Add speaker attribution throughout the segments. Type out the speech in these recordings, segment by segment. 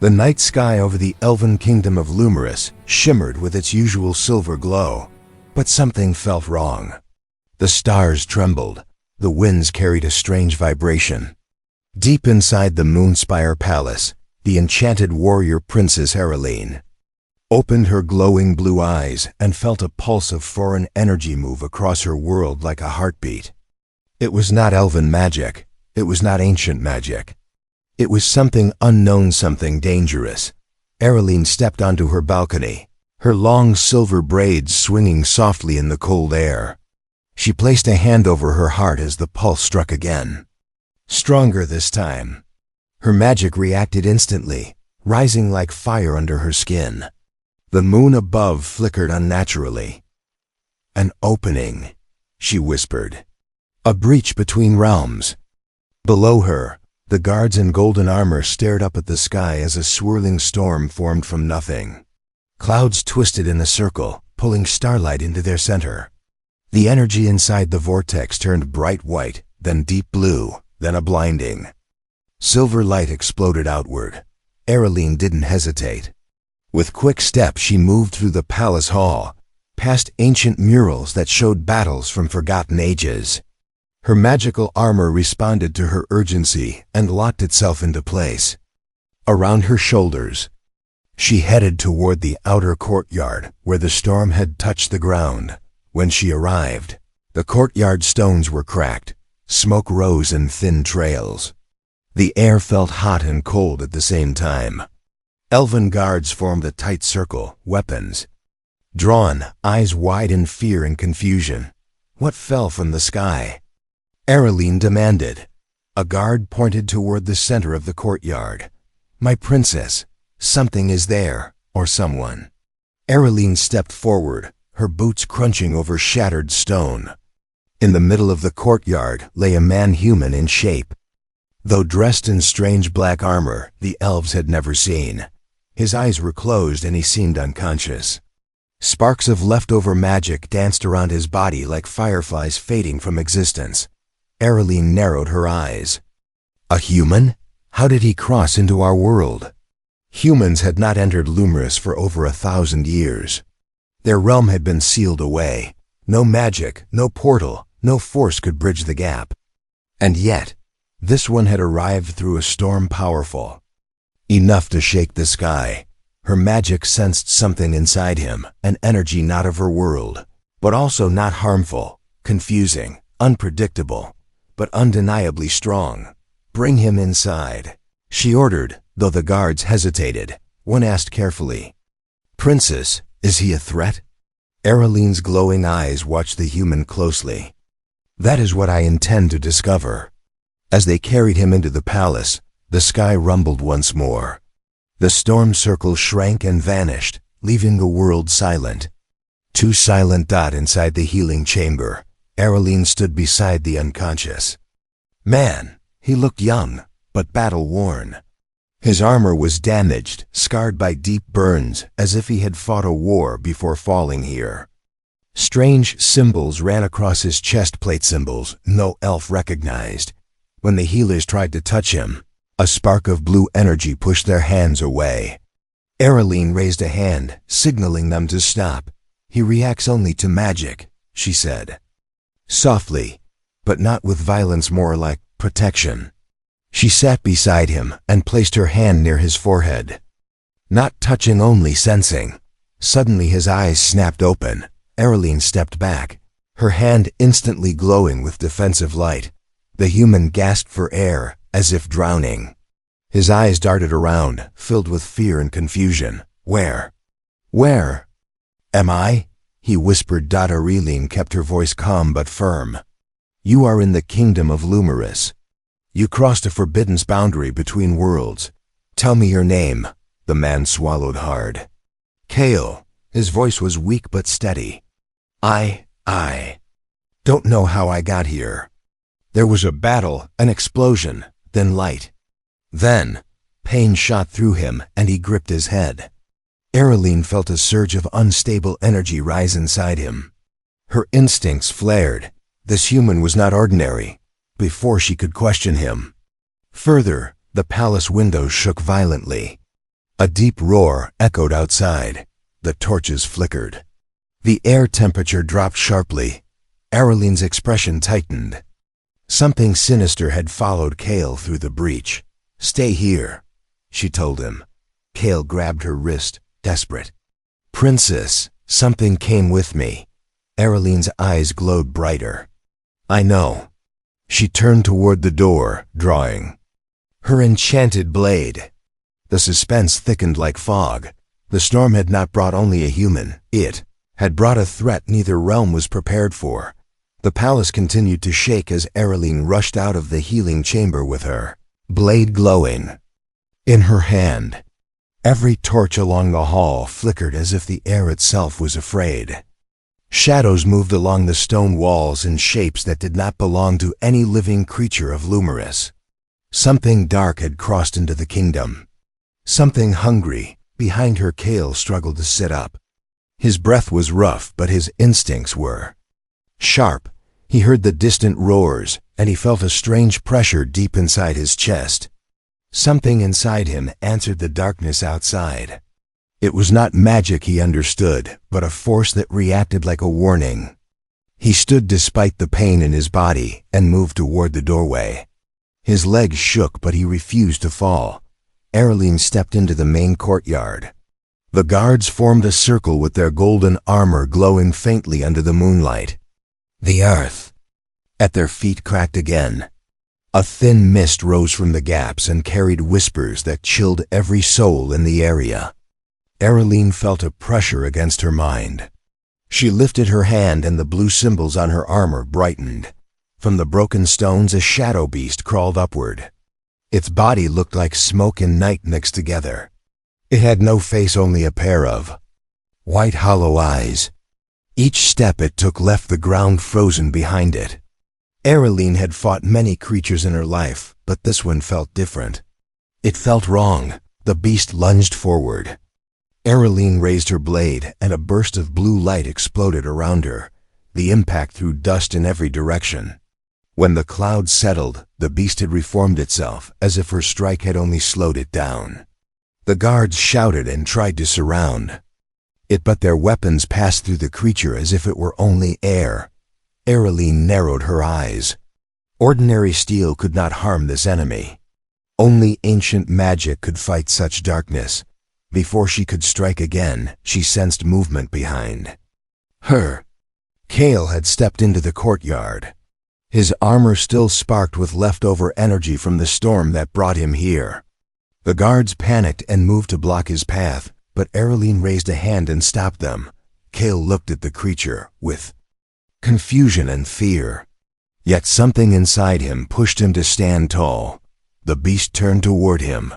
Speaker 1: The night sky over the elven kingdom of Lumerus shimmered with its usual silver glow, but something felt wrong. The stars trembled, the winds carried a strange vibration. Deep inside the Moonspire Palace, the enchanted warrior princess Heroline opened her glowing blue eyes and felt a pulse of foreign energy move across her world like a heartbeat. It was not elven magic, it was not ancient magic. It was something unknown, something dangerous. Heroline stepped onto her balcony, her long silver braids swinging softly in the cold air. She placed a hand over her heart as the pulse struck again. Stronger this time. Her magic reacted instantly, rising like fire under her skin. The moon above flickered unnaturally. "An opening," she whispered. "A breach between realms." Below her, the guards in golden armor stared up at the sky as a swirling storm formed from nothing. Clouds twisted in a circle, pulling starlight into their center. The energy inside the vortex turned bright white, then deep blue, then a blinding silver light exploded outward. Heroline didn't hesitate. With quick steps she moved through the palace hall, past ancient murals that showed battles from forgotten ages. Her magical armor responded to her urgency and locked itself into place. Around her shoulders, she headed toward the outer courtyard where the storm had touched the ground. When she arrived, the courtyard stones were cracked, smoke rose in thin trails. The air felt hot and cold at the same time. Elven guards formed a tight circle, weapons drawn, eyes wide in fear and confusion. What fell from the sky? Heroline demanded. A guard pointed toward the center of the courtyard. "My princess, something is there, or someone." Heroline stepped forward, her boots crunching over shattered stone. In the middle of the courtyard lay a man-human in shape. Though dressed in strange black armor the elves had never seen, his eyes were closed and he seemed unconscious. Sparks of leftover magic danced around his body like fireflies fading from existence. Heroline narrowed her eyes. A human? How did he cross into our world? Humans had not entered Lumerus for over 1,000 years. Their realm had been sealed away. No magic, no portal, no force could bridge the gap. And yet, this one had arrived through a storm powerful enough to shake the sky. Her magic sensed something inside him, an energy not of her world, but also not harmful, confusing, unpredictable, but undeniably strong. "Bring him inside," she ordered, though the guards hesitated. One asked carefully, "Princess, is he a threat?" Heroline's glowing eyes watched the human closely. "That is what I intend to discover." As they carried him into the palace, the sky rumbled once more. The storm circle shrank and vanished, leaving the world silent. Too silent. Inside the healing chamber, Heroline stood beside the unconscious man. He looked young, but battle-worn. His armor was damaged, scarred by deep burns, as if he had fought a war before falling here. Strange symbols ran across his chest plate, symbols no elf recognized. When the healers tried to touch him, a spark of blue energy pushed their hands away. Heroline raised a hand, signaling them to stop. "He reacts only to magic," she said. Softly, but not with violence, more like protection. She sat beside him and placed her hand near his forehead. Not touching, only sensing. Suddenly his eyes snapped open. Heroline stepped back, her hand instantly glowing with defensive light. The human gasped for air, as if drowning. His eyes darted around, filled with fear and confusion. Where am I?" he whispered. Heroline kept her voice calm but firm. "You are in the kingdom of Lumerus. You crossed a forbidden boundary between worlds. Tell me your name." The man swallowed hard. "Kale." His voice was weak but steady. I don't know how I got here. There was a battle, an explosion, then light. Then, pain shot through him and he gripped his head. Heroline felt a surge of unstable energy rise inside him. Her instincts flared. This human was not ordinary. Before she could question him. Further, the palace windows shook violently. A deep roar echoed outside. The torches flickered. The air temperature dropped sharply. Aralene's expression tightened. Something sinister had followed Kale through the breach. "Stay here," she told him. Kale grabbed her wrist, desperate. "Princess, something came with me." Aralene's eyes glowed brighter. "I know." She turned toward the door, drawing. Her enchanted blade. The suspense thickened like fog. The storm had not brought only a human. It had brought a threat neither realm was prepared for. The palace continued to shake as Aralene rushed out of the healing chamber with her blade glowing in her hand. Every torch along the hall flickered as if the air itself was afraid. Shadows moved along the stone walls in shapes that did not belong to any living creature of Lumerus. Something dark had crossed into the kingdom. Something hungry. Behind her, Kale struggled to sit up. His breath was rough, but his instincts were sharp. He heard the distant roars, and he felt a strange pressure deep inside his chest. Something inside him answered the darkness outside. It was not magic, he understood, but a force that reacted like a warning. He stood despite the pain in his body and moved toward the doorway. His legs shook, but he refused to fall. Aralene stepped into the main courtyard. The guards formed a circle with their golden armor glowing faintly under the moonlight. The earth at their feet cracked again. A thin mist rose from the gaps and carried whispers that chilled every soul in the area. Aralene felt a pressure against her mind. She lifted her hand and the blue symbols on her armor brightened. From the broken stones, a shadow beast crawled upward. Its body looked like smoke and night mixed together. It had no face, only a pair of white hollow eyes. Each step it took left the ground frozen behind it. Aralene had fought many creatures in her life, but this one felt different. It felt wrong. The beast lunged forward. Aralene raised her blade, and a burst of blue light exploded around her. The impact threw dust in every direction. When the clouds settled, the beast had reformed itself, as if her strike had only slowed it down. The guards shouted and tried to surround it, but their weapons passed through the creature as if it were only air. Aralene narrowed her eyes. Ordinary steel could not harm this enemy. Only ancient magic could fight such darkness. Before she could strike again, she sensed movement behind her. Kale had stepped into the courtyard. His armor still sparked with leftover energy from the storm that brought him here. The guards panicked and moved to block his path, but Aralene raised a hand and stopped them. Kale looked at the creature with confusion and fear. Yet something inside him pushed him to stand tall. The beast turned toward him.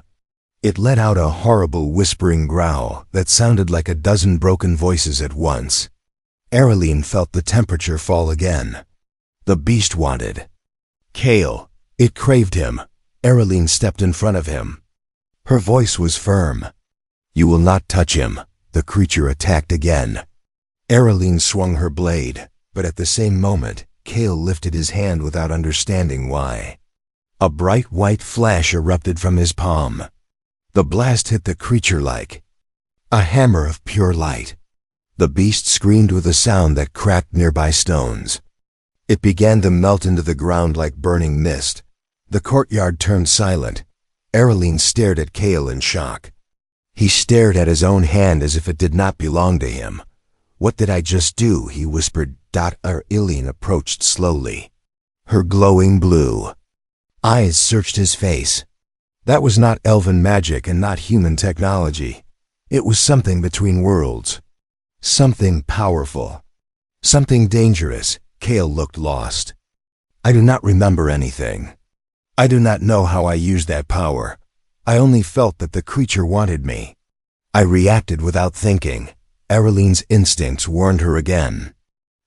Speaker 1: It let out a horrible whispering growl that sounded like a dozen broken voices at once. Aralene felt the temperature fall again. The beast wanted Kale. It craved him. Aralene stepped in front of him. Her voice was firm. "You will not touch him." The creature attacked again. Aralene swung her blade, but at the same moment, Kale lifted his hand without understanding why. A bright white flash erupted from his palm. The blast hit the creature like a hammer of pure light. The beast screamed with a sound that cracked nearby stones. It began to melt into the ground like burning mist. The courtyard turned silent. Aralene stared at Kale in shock. He stared at his own hand as if it did not belong to him. "What did I just do?" he whispered. Aralene approached slowly. Her glowing blue eyes searched his face. That was not elven magic and not human technology. It was something between worlds. Something powerful. Something dangerous. Kale looked lost. "I do not remember anything. I do not know how I used that power. I only felt that the creature wanted me. I reacted without thinking." Aralene's instincts warned her again.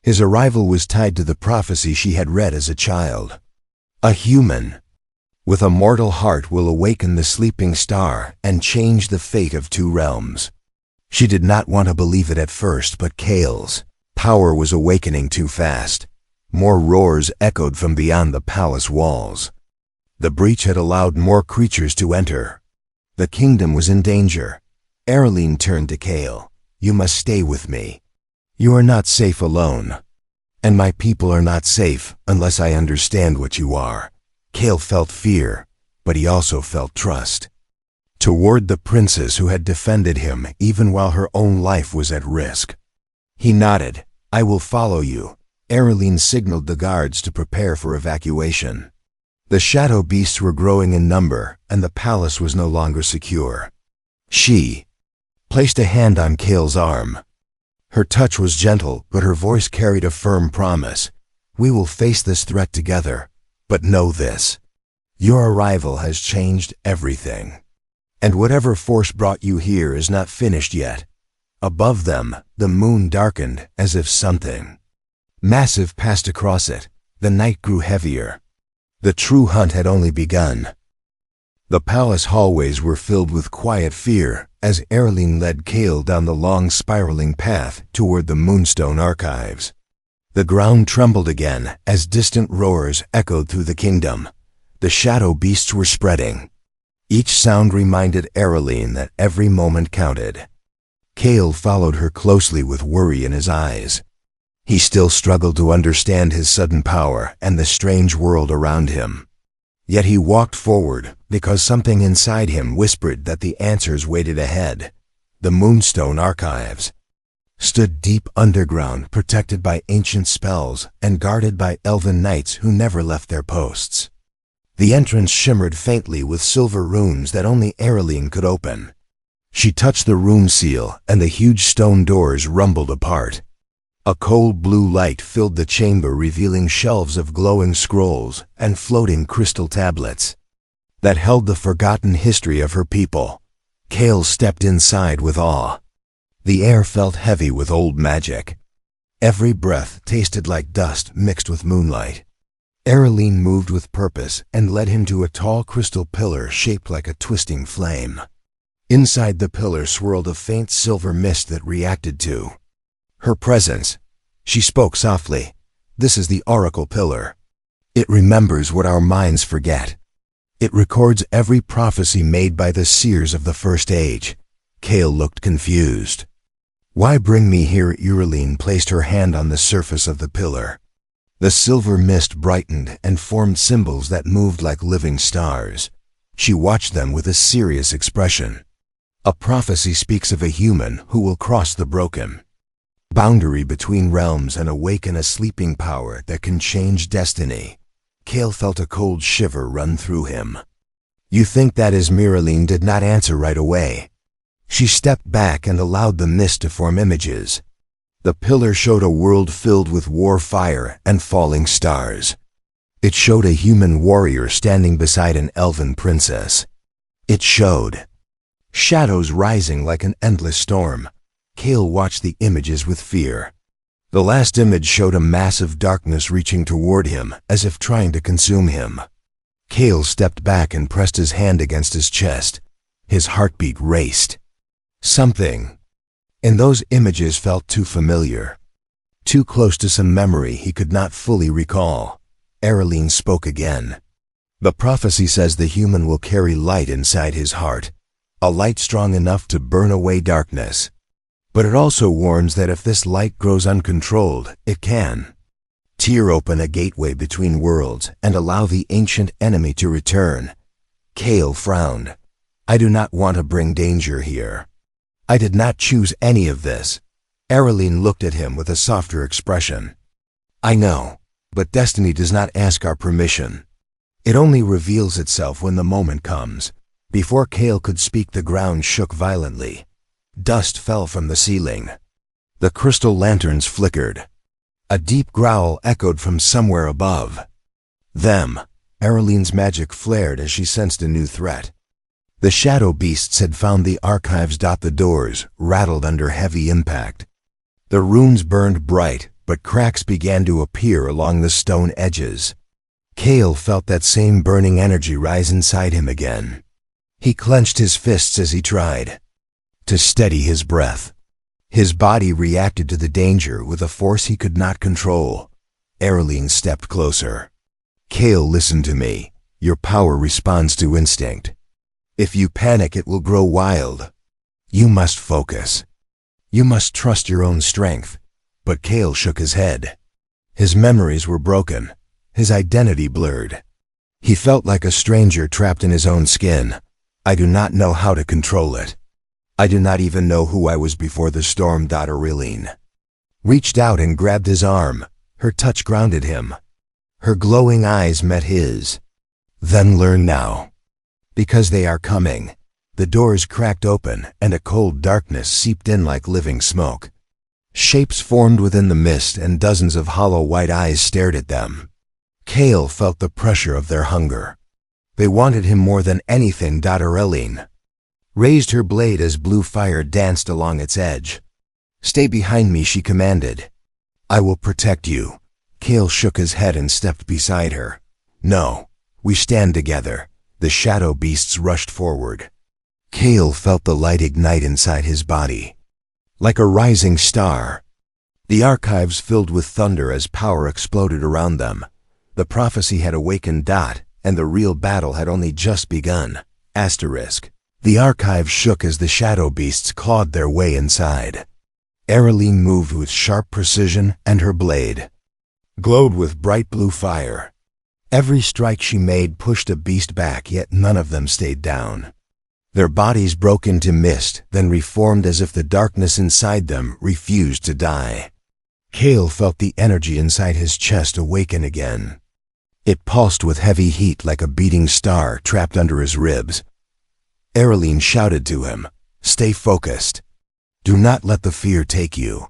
Speaker 1: His arrival was tied to the prophecy she had read as a child. A human with a mortal heart will awaken the sleeping star and change the fate of two realms. She did not want to believe it at first, but Kale's power was awakening too fast. More roars echoed from beyond the palace walls. The breach had allowed more creatures to enter. The kingdom was in danger. Ereline turned to Kale. You must stay with me. You are not safe alone. And my people are not safe unless I understand what you are. Kale felt fear, but he also felt trust. Toward the princess who had defended him even while her own life was at risk. He nodded. I will follow you. Ereline signaled the guards to prepare for evacuation. The shadow beasts were growing in number, and the palace was no longer secure. She placed a hand on Kale's arm. Her touch was gentle, but her voice carried a firm promise. We will face this threat together, but know this. Your arrival has changed everything. And whatever force brought you here is not finished yet. Above them, the moon darkened as if something massive passed across it. The night grew heavier. The true hunt had only begun. The palace hallways were filled with quiet fear as Ereline led Kale down the long spiraling path toward the Moonstone Archives. The ground trembled again as distant roars echoed through the kingdom. The shadow beasts were spreading. Each sound reminded Ereline that every moment counted. Kale followed her closely with worry in his eyes. He still struggled to understand his sudden power and the strange world around him. Yet he walked forward because something inside him whispered that the answers waited ahead. The Moonstone Archives stood deep underground, protected by ancient spells and guarded by elven knights who never left their posts. The entrance shimmered faintly with silver runes that only Ereline could open. She touched the rune seal, and the huge stone doors rumbled apart. A cold blue light filled the chamber, revealing shelves of glowing scrolls and floating crystal tablets that held the forgotten history of her people. Kale stepped inside with awe. The air felt heavy with old magic. Every breath tasted like dust mixed with moonlight. Ereline moved with purpose and led him to a tall crystal pillar shaped like a twisting flame. Inside the pillar swirled a faint silver mist that reacted to her presence. She spoke softly. This is the Oracle Pillar. It remembers what our minds forget. It records every prophecy made by the seers of the First Age. Kale looked confused. Why bring me here? Ereline placed her hand on the surface of the pillar. The silver mist brightened and formed symbols that moved like living stars. She watched them with a serious expression. A prophecy speaks of a human who will cross the broken boundary between realms and awaken a sleeping power that can change destiny. Kale felt a cold shiver run through him. You think that is? Ereline did not answer right away. She stepped back and allowed the mist to form images. The pillar showed a world filled with war fire and falling stars. It showed a human warrior standing beside an elven princess. It showed shadows rising like an endless storm. Kale watched the images with fear. The last image showed a massive darkness reaching toward him, as if trying to consume him. Kale stepped back and pressed his hand against his chest. His heartbeat raced. Something in those images felt too familiar, too close to some memory he could not fully recall. Ereline spoke again. The prophecy says the human will carry light inside his heart, a light strong enough to burn away darkness. But it also warns that if this light grows uncontrolled, it can tear open a gateway between worlds and allow the ancient enemy to return. Kale frowned. I do not want to bring danger here. I did not choose any of this. Ereline looked at him with a softer expression. I know, but destiny does not ask our permission. It only reveals itself when the moment comes. Before Kale could speak, the ground shook violently. Dust fell from the ceiling. The crystal lanterns flickered. A deep growl echoed from somewhere above. Them. Ereline's magic flared as she sensed a new threat. The shadow beasts had found the archives. The doors rattled under heavy impact. The runes burned bright, but cracks began to appear along the stone edges. Kale felt that same burning energy rise inside him again. He clenched his fists as he tried to steady his breath. His body reacted to the danger with a force he could not control. Ereline stepped closer. Kale, listen to me. Your power responds to instinct. If you panic, it will grow wild. You must focus. You must trust your own strength. But Kale shook his head. His memories were broken, his identity blurred. He felt like a stranger trapped in his own skin. I do not know how to control it. I do not even know who I was before the storm. Aureline reached out and grabbed his arm. Her touch grounded him. Her glowing eyes met his. Then learn now. Because they are coming. The doors cracked open and a cold darkness seeped in like living smoke. Shapes formed within the mist and dozens of hollow white eyes stared at them. Kale felt the pressure of their hunger. They wanted him more than anything. Aureline raised her blade as blue fire danced along its edge. Stay behind me, she commanded. I will protect you. Kale shook his head and stepped beside her. No, we stand together. The shadow beasts rushed forward. Kale felt the light ignite inside his body. Like a rising star. The archives filled with thunder as power exploded around them. The prophecy had awakened. And the real battle had only just begun. The archives shook as the shadow beasts clawed their way inside. Aureline moved with sharp precision, and her blade glowed with bright blue fire. Every strike she made pushed a beast back, yet none of them stayed down. Their bodies broke into mist, then reformed as if the darkness inside them refused to die. Kale felt the energy inside his chest awaken again. It pulsed with heavy heat like a beating star trapped under his ribs. Aureline shouted to him, "Stay focused. Do not let the fear take you.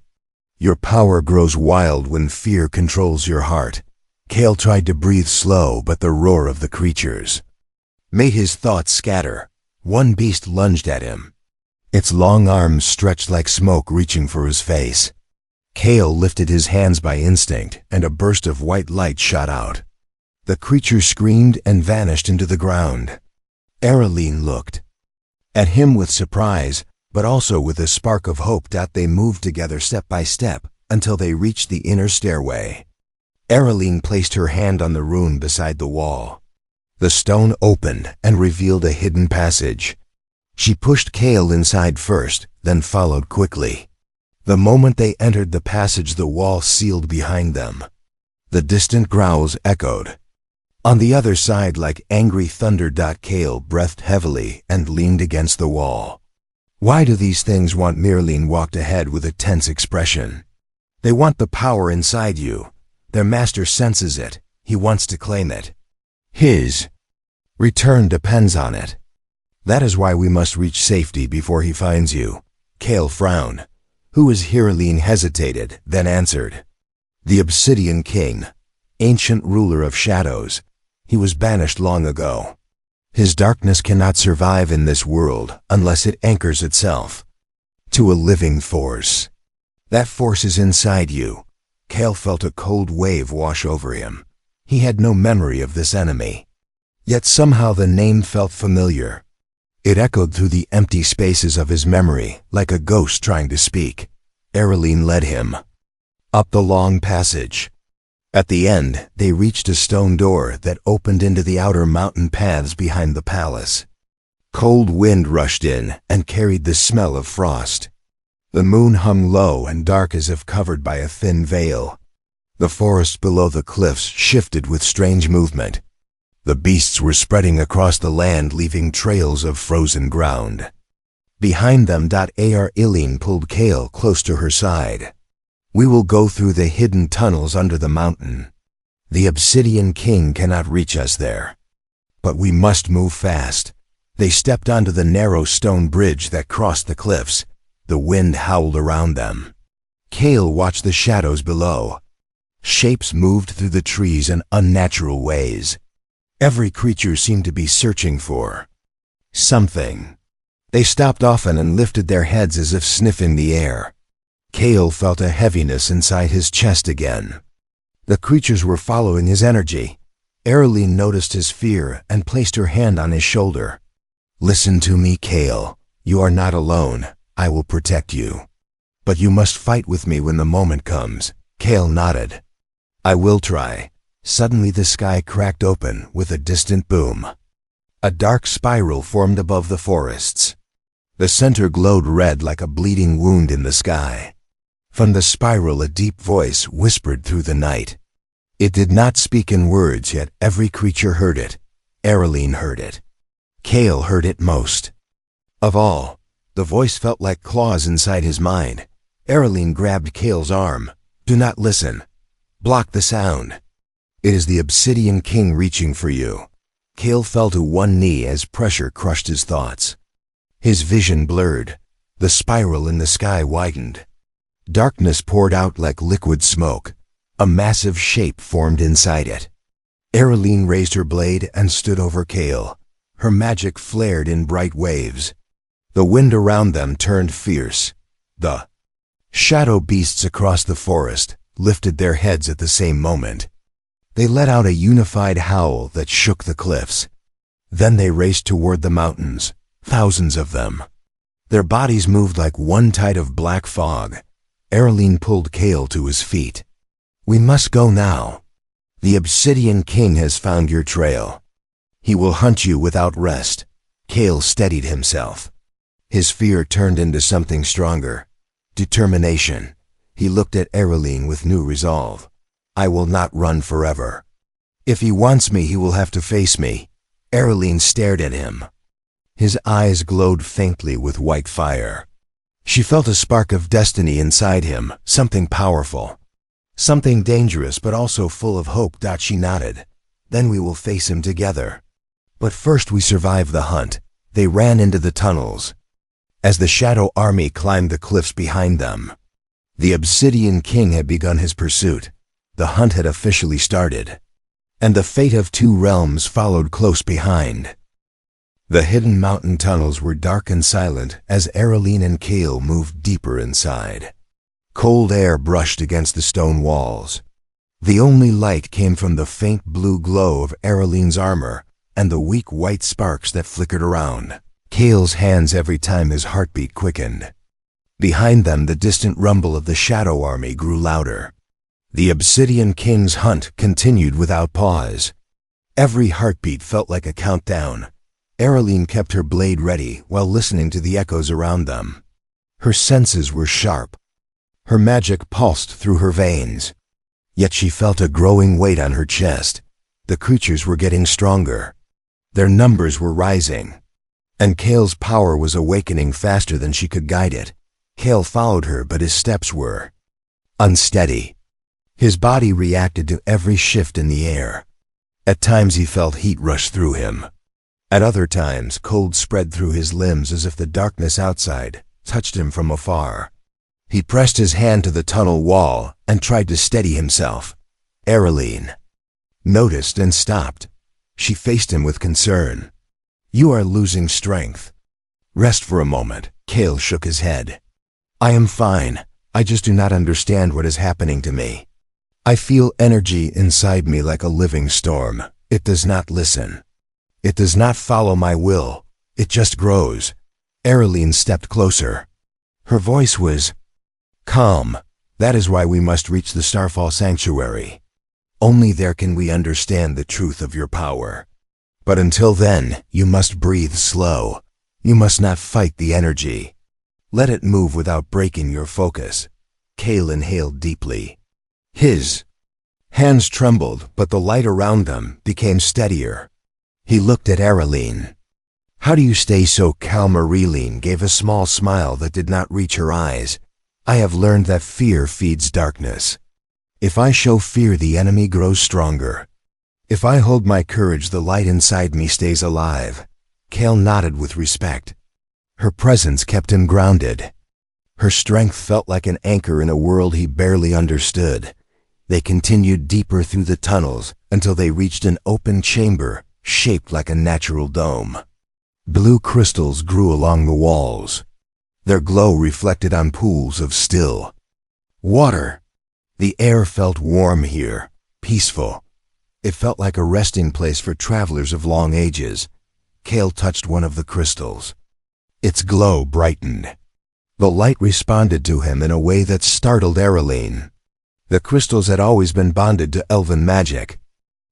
Speaker 1: Your power grows wild when fear controls your heart." Kale tried to breathe slow, but the roar of the creatures made his thoughts scatter. One beast lunged at him. Its long arms stretched like smoke reaching for his face. Kale lifted his hands by instinct, and a burst of white light shot out. The creature screamed and vanished into the ground. Aureline looked at him with surprise, but also with a spark of hope. They moved together step by step until they reached the inner stairway. Aureline placed her hand on the rune beside the wall. The stone opened and revealed a hidden passage. She pushed Kale inside first, then followed quickly. The moment they entered the passage, the wall sealed behind them. The distant growls echoed on the other side like angry thunder. Kale breathed heavily and leaned against the wall. Why do these things want? Aureline walked ahead with a tense expression. They want the power inside you. Their master senses it. He wants to claim it. His return depends on it. That is why we must reach safety before he finds you. Kale frowned. Who is here? Aureline hesitated, then answered. The Obsidian King, ancient ruler of shadows. He was banished long ago. His darkness cannot survive in this world unless it anchors itself to a living force. That force is inside you. Kale felt a cold wave wash over him. He had no memory of this enemy. Yet somehow the name felt familiar. It echoed through the empty spaces of his memory like a ghost trying to speak. Aureline led him up the long passage. At the end, they reached a stone door that opened into the outer mountain paths behind the palace. Cold wind rushed in and carried the smell of frost. The moon hung low and dark as if covered by a thin veil. The forest below the cliffs shifted with strange movement. The beasts were spreading across the land, leaving trails of frozen ground. Behind them, Aureline pulled Kale close to her side. We will go through the hidden tunnels under the mountain. The Obsidian King cannot reach us there. But we must move fast. They stepped onto the narrow stone bridge that crossed the cliffs. The wind howled around them. Kale watched the shadows below. Shapes moved through the trees in unnatural ways. Every creature seemed to be searching for something. They stopped often and lifted their heads as if sniffing the air. Kale felt a heaviness inside his chest again. The creatures were following his energy. Aureline noticed his fear and placed her hand on his shoulder. Listen to me, Kale. You are not alone. I will protect you. But you must fight with me when the moment comes. Kale nodded. I will try. Suddenly the sky cracked open with a distant boom. A dark spiral formed above the forests. The center glowed red like a bleeding wound in the sky. From the spiral a deep voice whispered through the night. It did not speak in words, yet every creature heard it. Ereline heard it. Kale heard it most. Of all, the voice felt like claws inside his mind. Ereline grabbed Kale's arm. Do not listen. Block the sound. It is the Obsidian King reaching for you. Kale fell to one knee as pressure crushed his thoughts. His vision blurred. The spiral in the sky widened. Darkness poured out like liquid smoke. A massive shape formed inside it. Ereline raised her blade and stood over Kale. Her magic flared in bright waves. The wind around them turned fierce. The shadow beasts across the forest lifted their heads at the same moment. They let out a unified howl that shook the cliffs. Then they raced toward the mountains, thousands of them. Their bodies moved like one tide of black fog. Ereline pulled Kale to his feet. We must go now. The Obsidian King has found your trail. He will hunt you without rest. Kale steadied himself. His fear turned into something stronger. Determination. He looked at Ereline with new resolve. I will not run forever. If he wants me, he will have to face me. Ereline stared at him. His eyes glowed faintly with white fire. She felt a spark of destiny inside him, something powerful. Something dangerous but also full of hope. She nodded. Then we will face him together. But first we survive the hunt. They ran into the tunnels. As the Shadow Army climbed the cliffs behind them, the Obsidian King had begun his pursuit. The hunt had officially started. And the fate of two realms followed close behind. The hidden mountain tunnels were dark and silent as Ereline and Kale moved deeper inside. Cold air brushed against the stone walls. The only light came from the faint blue glow of Ereline's armor and the weak white sparks that flickered around Kale's hands every time his heartbeat quickened. Behind them, the distant rumble of the Shadow Army grew louder. The Obsidian King's hunt continued without pause. Every heartbeat felt like a countdown. Ereline kept her blade ready while listening to the echoes around them. Her senses were sharp. Her magic pulsed through her veins. Yet she felt a growing weight on her chest. The creatures were getting stronger. Their numbers were rising. And Kale's power was awakening faster than she could guide it. Kale followed her, but his steps were unsteady. His body reacted to every shift in the air. At times he felt heat rush through him. At other times, cold spread through his limbs as if the darkness outside touched him from afar. He pressed his hand to the tunnel wall and tried to steady himself. Ereline noticed and stopped. She faced him with concern. You are losing strength. Rest for a moment. Kale shook his head. I am fine. I just do not understand what is happening to me. I feel energy inside me like a living storm. It does not listen. It does not follow my will. It just grows. Ereline stepped closer. Her voice was calm. That is why we must reach the Starfall Sanctuary. Only there can we understand the truth of your power. But until then, you must breathe slow. You must not fight the energy. Let it move without breaking your focus. Kale inhaled deeply. His hands trembled, but the light around them became steadier. He looked at Ereline. How do you stay so calm? Ereline gave a small smile that did not reach her eyes. I have learned that fear feeds darkness. If I show fear, the enemy grows stronger. If I hold my courage, the light inside me stays alive. Kale nodded with respect. Her presence kept him grounded. Her strength felt like an anchor in a world he barely understood. They continued deeper through the tunnels until they reached an open chamber shaped like a natural dome. Blue crystals grew along the walls. Their glow reflected on pools of still water. The air felt warm here, peaceful. It felt like a resting place for travelers of long ages. Kale touched one of the crystals. Its glow brightened. The light responded to him in a way that startled Ereline. The crystals had always been bonded to elven magic.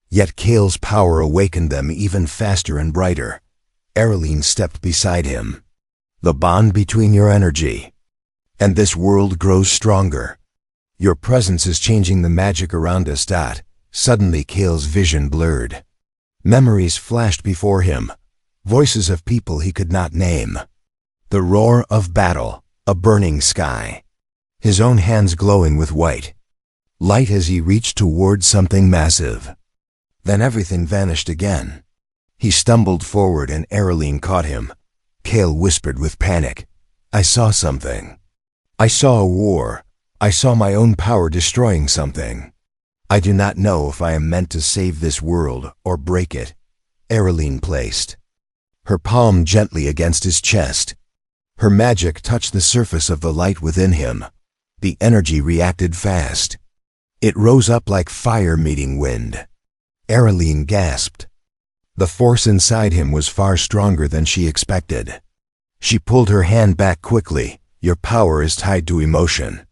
Speaker 1: Yet Kale's power awakened them even faster and brighter. Ereline stepped beside him. the bond between your energy and this world grows stronger. Your presence is changing the magic around us. Suddenly Kale's vision blurred. Memories flashed before him, voices of people he could not name. The roar of battle, a burning sky, his own hands glowing with white light as he reached toward something massive. Then everything vanished again. He stumbled forward and Ereline caught him. Kale whispered with panic, "I saw something. I saw a war. I saw my own power destroying something. I do not know if I am meant to save this world or break it." Ereline placed her palm gently against his chest. Her magic touched the surface of the light within him. The energy reacted fast. It rose up like fire meeting wind. Ereline gasped. The force inside him was far stronger than she expected. She pulled her hand back quickly. Your power is tied to emotion.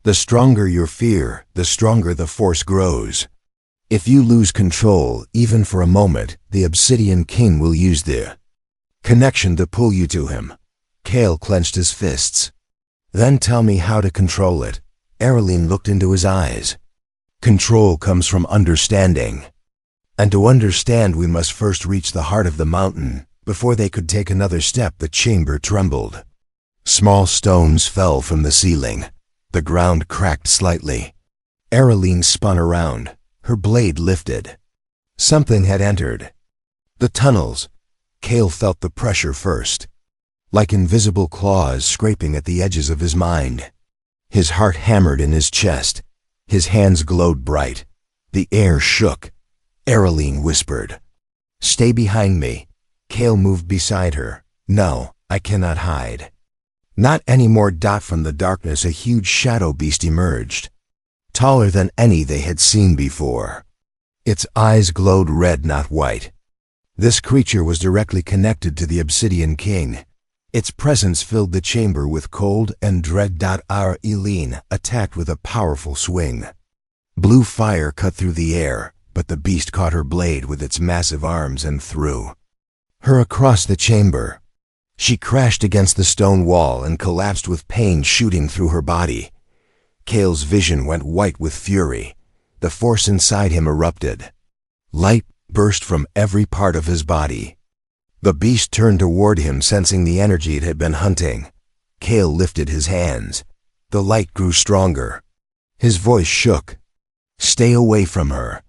Speaker 1: The stronger your fear, the stronger the force grows. If you lose control, even for a moment, the Obsidian King will use the connection to pull you to him. Kale clenched his fists. Then tell me how to control it. Ereline looked into his eyes. Control comes from understanding. And to understand, we must first reach the heart of the mountain. Before they could take another step, the chamber trembled. Small stones fell from the ceiling. The ground cracked slightly. Ereline spun around. Her blade lifted. Something had entered. The tunnels. Kale felt the pressure first, like invisible claws scraping at the edges of his mind. His heart hammered in his chest. His hands glowed bright. The air shook. Ereline whispered, "Stay behind me." Kale moved beside her. "No, I cannot hide." Not anymore. From the darkness a huge shadow beast emerged, taller than any they had seen before. Its eyes glowed red, not white. This creature was directly connected to the Obsidian King. Its presence filled the chamber with cold and dread. Ereline attacked with a powerful swing. Blue fire cut through the air, but the beast caught her blade with its massive arms and threw her across the chamber. She crashed against the stone wall and collapsed with pain shooting through her body. Kale's vision went white with fury. The force inside him erupted. Light burst from every part of his body. The beast turned toward him, sensing the energy it had been hunting. Kale lifted his hands. The light grew stronger. His voice shook. "Stay away from her."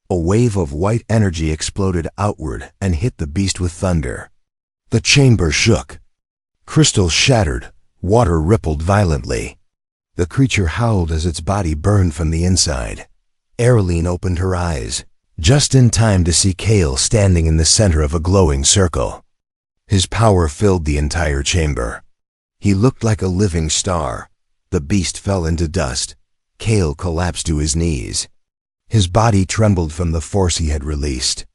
Speaker 1: A wave of white energy exploded outward and hit the beast with thunder. The chamber shook. Crystals shattered. Water rippled violently. The creature howled as its body burned from the inside. Ereline opened her eyes, just in time to see Kale standing in the center of a glowing circle. His power filled the entire chamber. He looked like a living star. The beast fell into dust. Kale collapsed to his knees. His body trembled from the force he had released.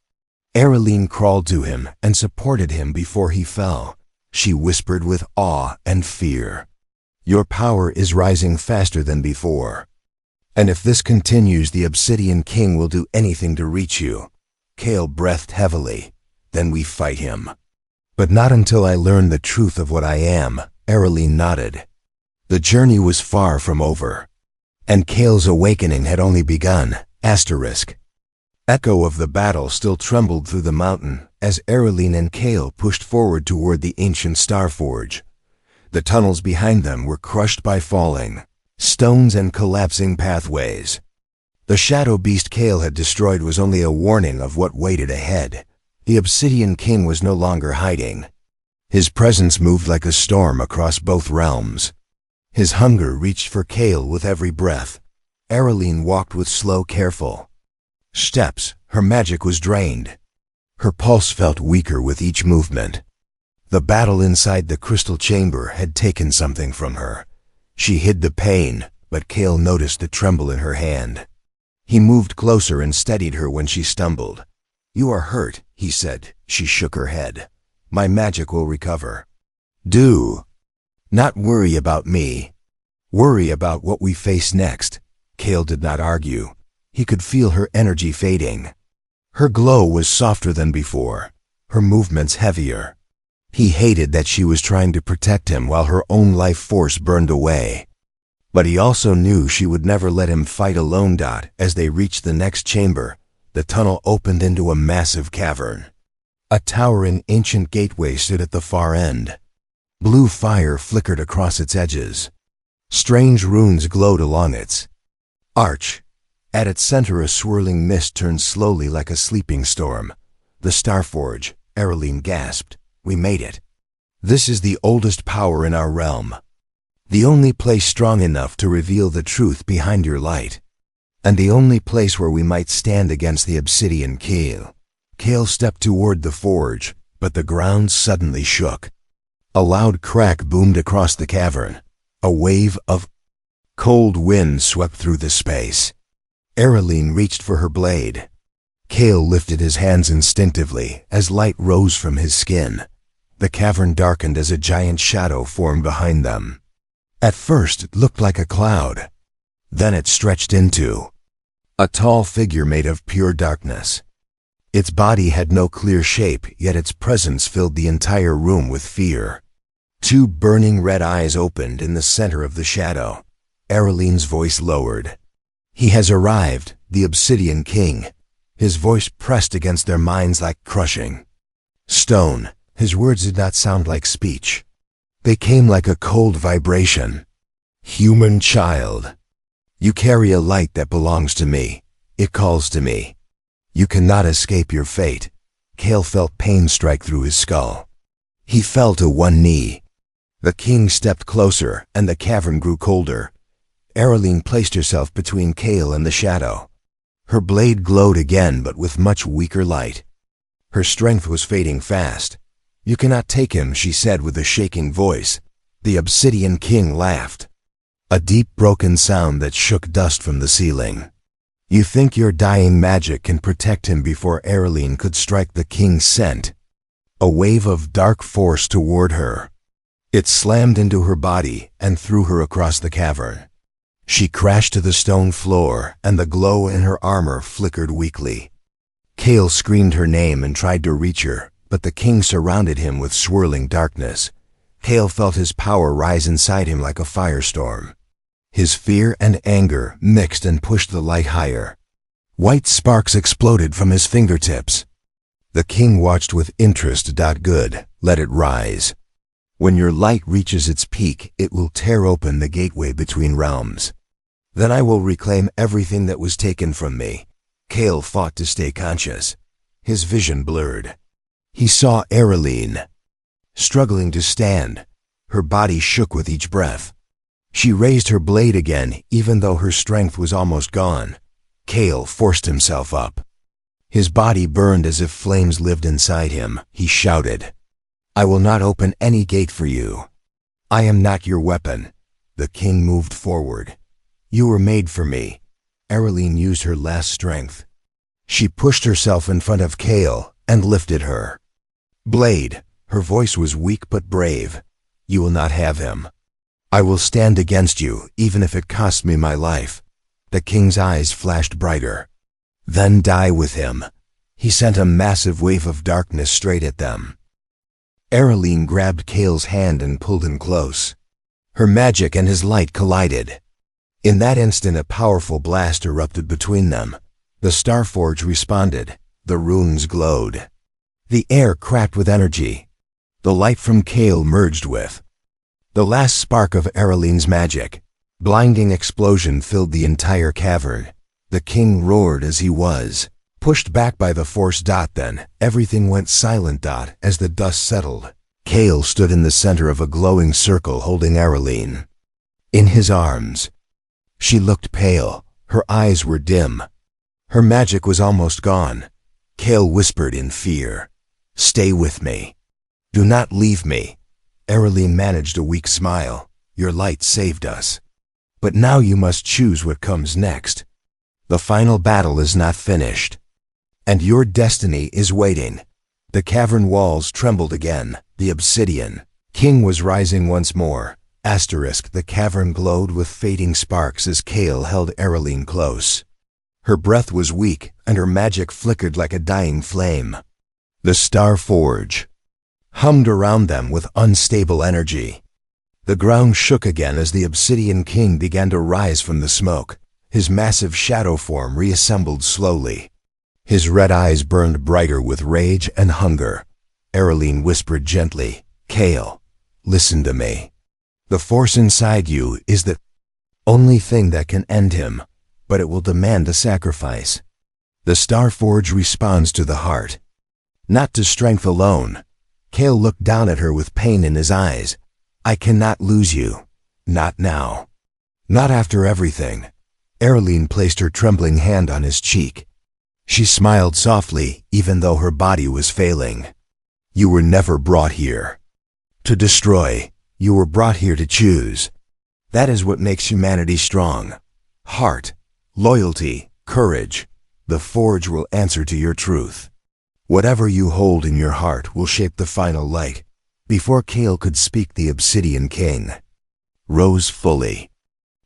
Speaker 1: Ereline crawled to him and supported him before he fell. She whispered with awe and fear, "Your power is rising faster than before. And if this continues, the Obsidian King will do anything to reach you." Kale breathed heavily. "Then we fight him." "But not until I learn the truth of what I am." Ereline nodded. The journey was far from over, and Kale's awakening had only begun. Echo of the battle still trembled through the mountain as Ereline and Kale pushed forward toward the ancient Starforge. The tunnels behind them were crushed by falling stones and collapsing pathways. The shadow beast Kale had destroyed was only a warning of what waited ahead. The Obsidian King was no longer hiding. His presence moved like a storm across both realms. His hunger reached for Kale with every breath. Ereline walked with slow, careful steps. Her magic was drained. Her pulse felt weaker with each movement. The battle inside the crystal chamber had taken something from her. She hid the pain, but Kale noticed the tremble in her hand. He moved closer and steadied her when she stumbled. "You are hurt," he said. She shook her head. "My magic will recover." "Do not worry about me. Worry about what we face next." Kale did not argue. He could feel her energy fading. Her glow was softer than before, her movements heavier. He hated that she was trying to protect him while her own life force burned away. But he also knew she would never let him fight alone. As they reached the next chamber, the tunnel opened into a massive cavern. A towering ancient gateway stood at the far end. Blue fire flickered across its edges. Strange runes glowed along its arch. At its center, a swirling mist turned slowly like a sleeping storm. The Starforge, Ereline gasped. We made it. This is the oldest power in our realm. The only place strong enough to reveal the truth behind your light. And the only place where we might stand against the obsidian Kale. Kale stepped toward the forge, but the ground suddenly shook. A loud crack boomed across the cavern. A wave of cold wind swept through the space. Ereline reached for her blade. Kale lifted his hands instinctively as light rose from his skin. The cavern darkened as a giant shadow formed behind them. At first it looked like a cloud. Then it stretched into a tall figure made of pure darkness. Its body had no clear shape, yet its presence filled the entire room with fear. Two burning red eyes opened in the center of the shadow. Ereline's voice lowered. He has arrived, the Obsidian King. His voice pressed against their minds like crushing stone. His words did not sound like speech. They came like a cold vibration. Human child, you carry a light that belongs to me. It calls to me. You cannot escape your fate. Kale felt pain strike through his skull. He fell to one knee. The king stepped closer, and the cavern grew colder. Ereline placed herself between Kale and the shadow. Her blade glowed again, but with much weaker light. Her strength was fading fast. You cannot take him, she said with a shaking voice. The Obsidian King laughed. A deep broken sound that shook dust from the ceiling. You think your dying magic can protect him? Before Ereline could strike, the king sent a wave of dark force toward her. It slammed into her body and threw her across the cavern. She crashed to the stone floor, and the glow in her armor flickered weakly. Kale screamed her name and tried to reach her, but the king surrounded him with swirling darkness. Kale felt his power rise inside him like a firestorm. His fear and anger mixed and pushed the light higher. White sparks exploded from his fingertips. The king watched with interest. Good, let it rise. When your light reaches its peak, it will tear open the gateway between realms. Then I will reclaim everything that was taken from me. Kale fought to stay conscious. His vision blurred. He saw Ereline struggling to stand. Her body shook with each breath. She raised her blade again, even though her strength was almost gone. Kale forced himself up. His body burned as if flames lived inside him. He shouted, I will not open any gate for you. I am not your weapon. The king moved forward. You were made for me. Ereline used her last strength. She pushed herself in front of Kale and lifted her blade. Her voice was weak but brave. You will not have him. I will stand against you, even if it costs me my life. The king's eyes flashed brighter. Then die with him. He sent a massive wave of darkness straight at them. Ereline grabbed Kale's hand and pulled him close. Her magic and his light collided. In that instant, a powerful blast erupted between them. The Starforge responded. The runes glowed. The air cracked with energy. The light from Kale merged with the last spark of Ereline's magic. Blinding explosion filled the entire cavern. The king roared as he was pushed back by the force. Then everything went silent. As the dust settled, Kale stood in the center of a glowing circle holding Ereline in his arms. She looked pale. Her eyes were dim. Her magic was almost gone. Kale whispered in fear, Stay with me. Do not leave me. Ereline managed a weak smile. Your light saved us. But now you must choose what comes next. The final battle is not finished. And your destiny is waiting. The cavern walls trembled again. The Obsidian King was rising once more. The cavern glowed with fading sparks as Kale held Ereline close. Her breath was weak, and her magic flickered like a dying flame. The Starforge hummed around them with unstable energy. The ground shook again as the Obsidian King began to rise from the smoke. His massive shadow form reassembled slowly. His red eyes burned brighter with rage and hunger. Ereline whispered gently, "Kale, listen to me. The force inside you is the only thing that can end him, but it will demand a sacrifice. The Starforge responds to the heart, not to strength alone." Kale looked down at her with pain in his eyes. "I cannot lose you. Not now. Not after everything." Ereline placed her trembling hand on his cheek. She smiled softly, even though her body was failing. "You were never brought here to destroy. You were brought here to choose. That is what makes humanity strong. Heart, loyalty, courage. The Forge will answer to your truth. Whatever you hold in your heart will shape the final light." Before Kale could speak, the Obsidian King rose fully.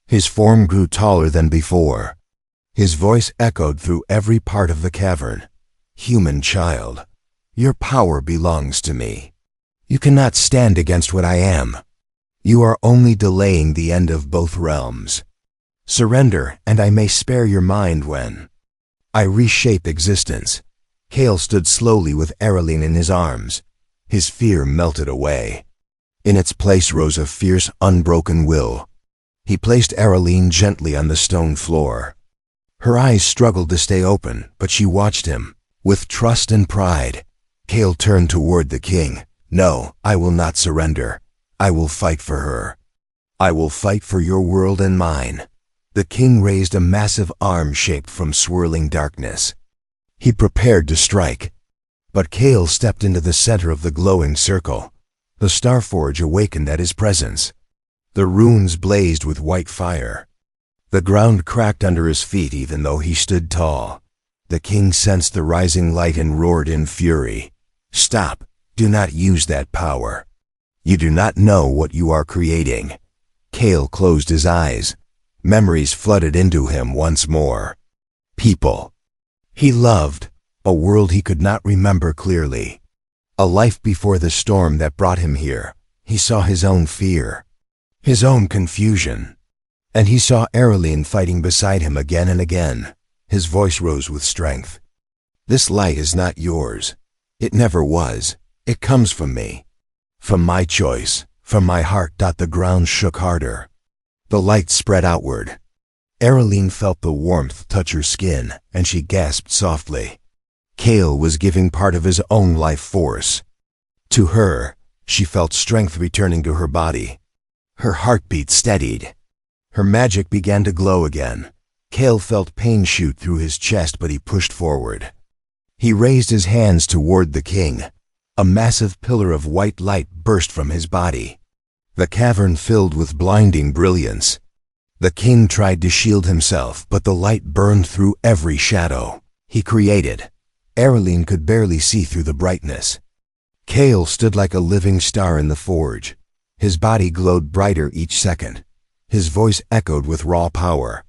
Speaker 1: His form grew taller than before. His voice echoed through every part of the cavern. "Human child, your power belongs to me. You cannot stand against what I am. You are only delaying the end of both realms. Surrender, and I may spare your mind when I reshape existence." Kale stood slowly with Ereline in his arms. His fear melted away. In its place rose a fierce, unbroken will. He placed Ereline gently on the stone floor. Her eyes struggled to stay open, but she watched him with trust and pride. Kale turned toward the king. "No, I will not surrender. I will fight for her. I will fight for your world and mine." The king raised a massive arm shaped from swirling darkness. He prepared to strike, but Kale stepped into the center of the glowing circle. The Starforge awakened at his presence. The runes blazed with white fire. The ground cracked under his feet even though he stood tall. The king sensed the rising light and roared in fury. "Stop! Do not use that power. You do not know what you are creating." Kale closed his eyes. Memories flooded into him once more. People he loved, a world he could not remember clearly. A life before the storm that brought him here. He saw his own fear, his own confusion, and he saw Ereline fighting beside him again and again. His voice rose with strength. "This light is not yours. It never was. It comes from me. From my choice, from my heart." The ground shook harder. The light spread outward. Ereline felt the warmth touch her skin, and she gasped softly. Kale was giving part of his own life force. To her, she felt strength returning to her body. Her heartbeat steadied. Her magic began to glow again. Kale felt pain shoot through his chest, but he pushed forward. He raised his hands toward the king. A massive pillar of white light burst from his body. The cavern filled with blinding brilliance. The king tried to shield himself, but the light burned through every shadow he created. Ereline could barely see through the brightness. Kale stood like a living star in the forge. His body glowed brighter each second. His voice echoed with raw power.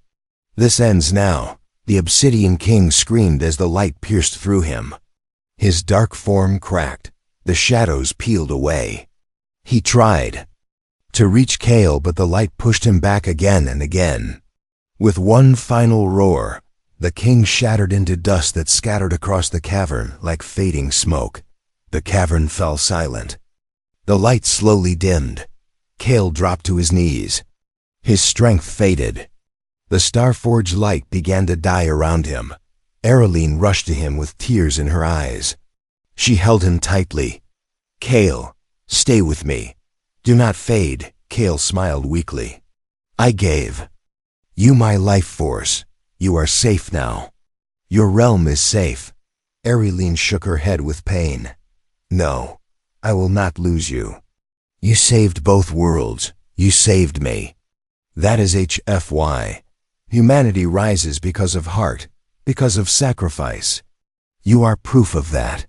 Speaker 1: "This ends now," the Obsidian King screamed as the light pierced through him. His dark form cracked. The shadows peeled away. He tried to reach Kale, but the light pushed him back again and again. With one final roar, the king shattered into dust that scattered across the cavern like fading smoke. The cavern fell silent. The light slowly dimmed. Kale dropped to his knees. His strength faded. The Starforge light began to die around him. Ereline rushed to him with tears in her eyes. She held him tightly. "Kale, stay with me. Do not fade." Kale smiled weakly. "I gave you my life force. You are safe now. Your realm is safe." Ereline shook her head with pain. "No, I will not lose you. You saved both worlds. You saved me. That is HFY. Humanity rises because of heart, because of sacrifice. You are proof of that."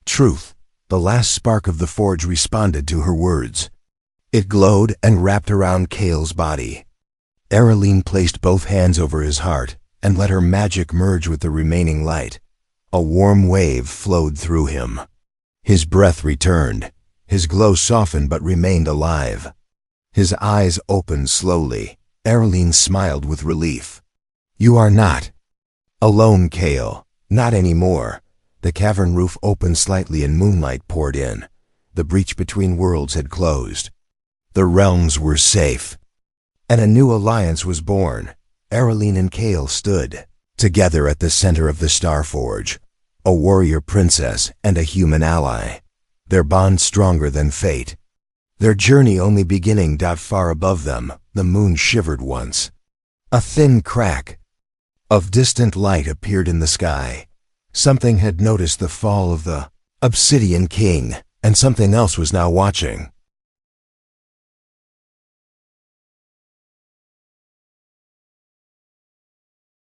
Speaker 1: Truth, the last spark of the forge, responded to her words. It glowed and wrapped around Kale's body. Ereline placed both hands over his heart and let her magic merge with the remaining light. A warm wave flowed through him. His breath returned. His glow softened but remained alive. His eyes opened slowly. Ereline smiled with relief. "You are not alone, Kale. Not anymore." The cavern roof opened slightly and moonlight poured in. The breach between worlds had closed. The realms were safe. And a new alliance was born. Ereline and Kale stood together at the center of the Starforge, a warrior princess and a human ally. Their bond stronger than fate. Their journey only beginning. Far above them, the moon shivered once. A thin crack of distant light appeared in the sky. Something had noticed the fall of the Obsidian King, and something else was now watching.